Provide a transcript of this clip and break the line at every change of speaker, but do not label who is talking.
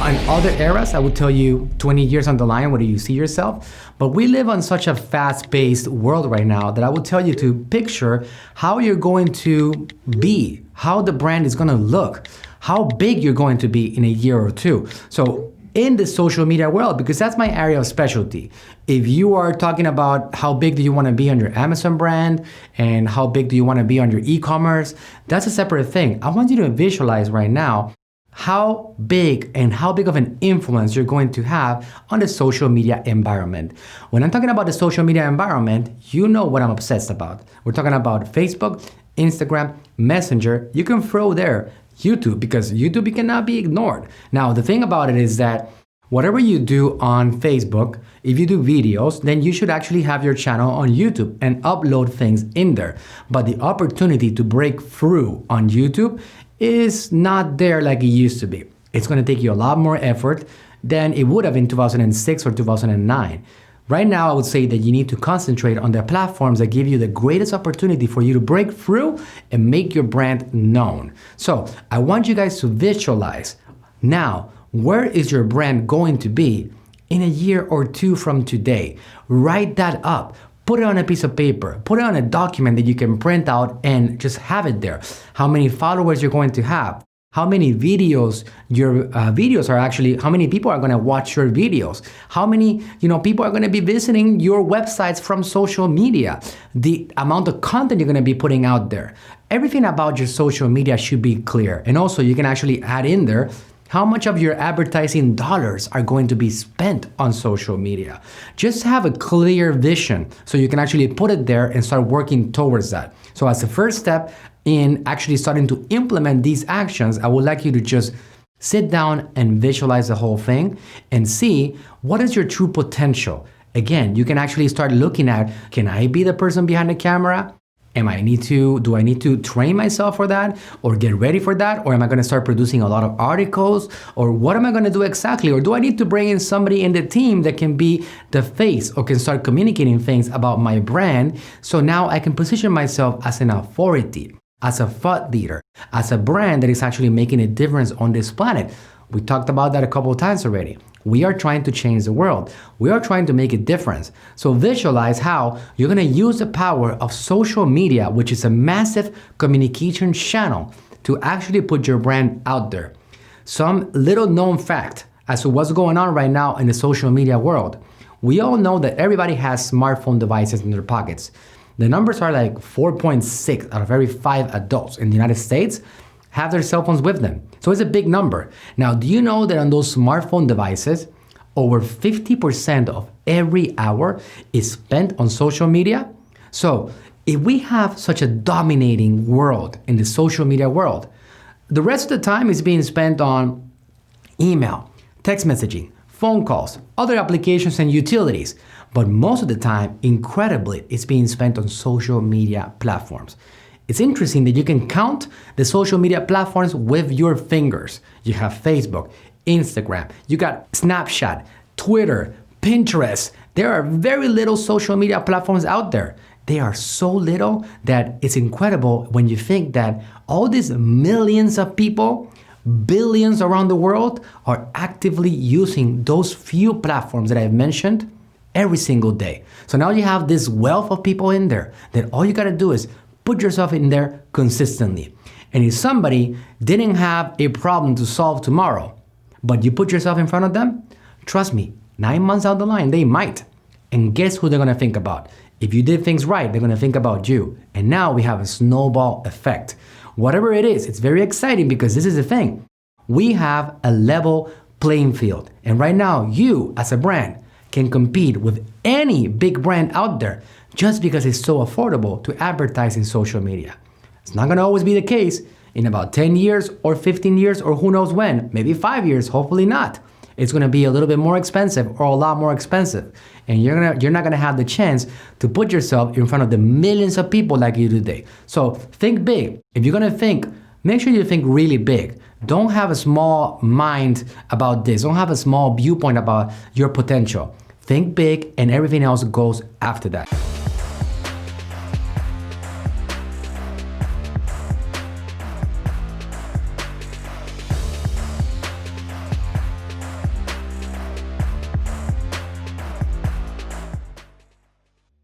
In other eras, I would tell you 20 years on the line, where do you see yourself? But we live on such a fast-paced world right now that I would tell you to picture how you're going to be, how the brand is going to look, how big you're going to be in a year or two. So in the social media world, because that's my area of specialty. If you are talking about how big do you want to be on your Amazon brand and how big do you want to be on your e-commerce, that's a separate thing. I want you to visualize right now how big of an influence you're going to have on the social media environment. When I'm talking about the social media environment, you know what I'm obsessed about. We're talking about Facebook, Instagram, Messenger. You can throw there YouTube, because YouTube cannot be ignored. Now, the thing about it is that whatever you do on Facebook, if you do videos, then you should actually have your channel on YouTube and upload things in there. But the opportunity to break through on YouTube is not there like it used to be. It's going to take you a lot more effort than it would have in 2006 or 2009. Right now, I would say that you need to concentrate on the platforms that give you the greatest opportunity for you to break through and make your brand known. So I want you guys to visualize now, where is your brand going to be in a year or two from today? Write that up. Put it on a piece of paper. Put it on a document that you can print out and just have it there. How many followers you're going to have. How many videos your videos are actually, how many people are going to watch your videos? How many people are going to be visiting your websites from social media? The amount of content you're going to be putting out there. Everything about your social media should be clear. And also you can actually add in there how much of your advertising dollars are going to be spent on social media. Just have a clear vision so you can actually put it there and start working towards that. So as a first step in actually starting to implement these actions, I would like you to just sit down and visualize the whole thing and see what is your true potential. Again, you can actually start looking at, can I be the person behind the camera? Do I need to train myself for that or get ready for that? Or am I going to start producing a lot of articles? Or what am I going to do exactly? Or do I need to bring in somebody in the team that can be the face or can start communicating things about my brand? So now I can position myself as an authority, as a thought leader, as a brand that is actually making a difference on this planet. We talked about that a couple of times already. We are trying to change the world. We are trying to make a difference. So visualize how you're going to use the power of social media, which is a massive communication channel, to actually put your brand out there. Some little known fact as to what's going on right now in the social media world. We all know that everybody has smartphone devices in their pockets. The numbers are like 4.6 out of every 5 adults in the United States have their cell phones with them. So it's a big number. Now, do you know that on those smartphone devices, over 50% of every hour is spent on social media? So if we have such a dominating world in the social media world, the rest of the time is being spent on email, text messaging, phone calls, other applications and utilities. But most of the time, incredibly, it's being spent on social media platforms. It's interesting that you can count the social media platforms with your fingers. You have Facebook, Instagram, you got Snapchat, Twitter, Pinterest. There are very little social media platforms out there. They are so little that it's incredible when you think that all these millions of people, billions around the world, are actively using those few platforms that I've mentioned every single day. So now you have this wealth of people in there that all you gotta do is put yourself in there consistently. And if somebody didn't have a problem to solve tomorrow, but you put yourself in front of them, trust me, 9 months down the line, they might. And guess who they're gonna think about? If you did things right, they're gonna think about you. And now we have a snowball effect. Whatever it is, it's very exciting because this is the thing. We have a level playing field. And right now, you as a brand can compete with any big brand out there just because it's so affordable to advertise in social media. It's not gonna always be the case. In about 10 years or 15 years or who knows when, maybe 5 years, hopefully not. It's gonna be a little bit more expensive or a lot more expensive. And you're not gonna have the chance to put yourself in front of the millions of people like you do today. So think big. If you're gonna think, make sure you think really big. Don't have a small mind about this. Don't have a small viewpoint about your potential. Think big and everything else goes after that.